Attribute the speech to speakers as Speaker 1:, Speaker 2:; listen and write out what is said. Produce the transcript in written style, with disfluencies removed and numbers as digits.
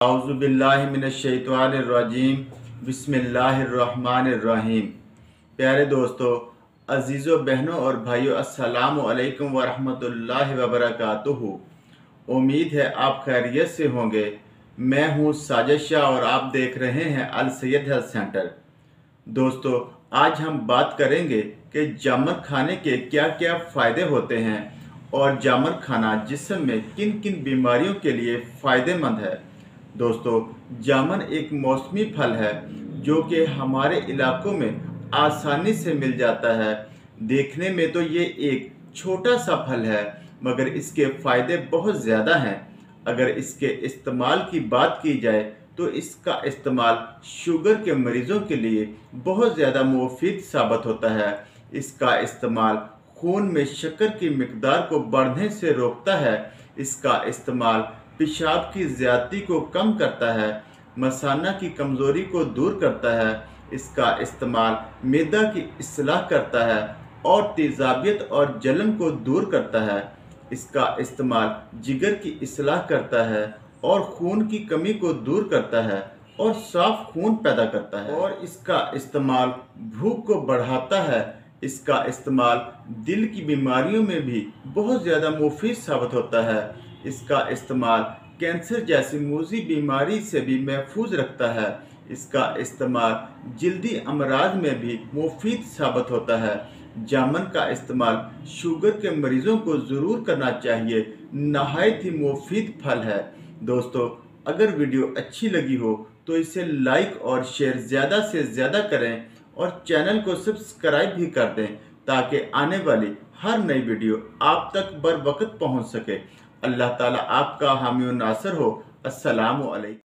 Speaker 1: औज़ुबिल्लाहिमिनश्शैतानिर्रजीम बिस्मिल्लाहिर्रहमानिर्रहीम। प्यारे दोस्तों, अजीज़ों, बहनों और भाइयों, अस्सलामु अलैकुम वरहमतुल्लाहि वबरकातुहू। उम्मीद है आप खैरियत से होंगे। मैं हूँ साजिद शाह और आप देख रहे हैं अल सैयद हेल्थ सेंटर। दोस्तों, आज हम बात करेंगे कि जामुन खाने के क्या क्या फ़ायदे होते हैं और जामुन खाना जिस्म में किन किन बीमारियों के लिए फ़ायदेमंद है। दोस्तों, जामुन एक मौसमी फल है जो कि हमारे इलाकों में आसानी से मिल जाता है। देखने में तो ये एक छोटा सा फल है, मगर इसके फ़ायदे बहुत ज़्यादा हैं। अगर इसके इस्तेमाल की बात की जाए तो इसका इस्तेमाल शुगर के मरीज़ों के लिए बहुत ज़्यादा मुफीद साबित होता है। इसका इस्तेमाल खून में शक्कर की मिकदार को बढ़ने से रोकता है। इसका इस्तेमाल पेशाब की ज़्यादती को कम करता है, मसाना की कमज़ोरी को दूर करता है। इसका इस्तेमाल मैदा की इस्लाह करता है और तेज़ाबियत और जलन को दूर करता है। इसका इस्तेमाल जिगर की इस्लाह करता है और खून की कमी को दूर करता है और साफ खून पैदा करता है। और इसका इस्तेमाल भूख को बढ़ाता है। इसका इस्तेमाल दिल की बीमारियों में भी बहुत ज़्यादा मुफीद साबित होता है। इसका इस्तेमाल कैंसर जैसी मूज़ी बीमारी से भी महफूज रखता है। इसका इस्तेमाल जल्दी अमराज में भी मुफीद साबित होता है। जामुन का इस्तेमाल शुगर के मरीज़ों को ज़रूर करना चाहिए। नहायत ही मुफीद फल है। दोस्तों, अगर वीडियो अच्छी लगी हो तो इसे लाइक और शेयर ज़्यादा से ज़्यादा करें और चैनल को सब्सक्राइब भी कर दें ताकि आने वाली हर नई वीडियो आप तक बर वक्त पहुँच सके। अल्लाह ताला आपका हामी और नासर हो। अस्सलामु अलैकुम।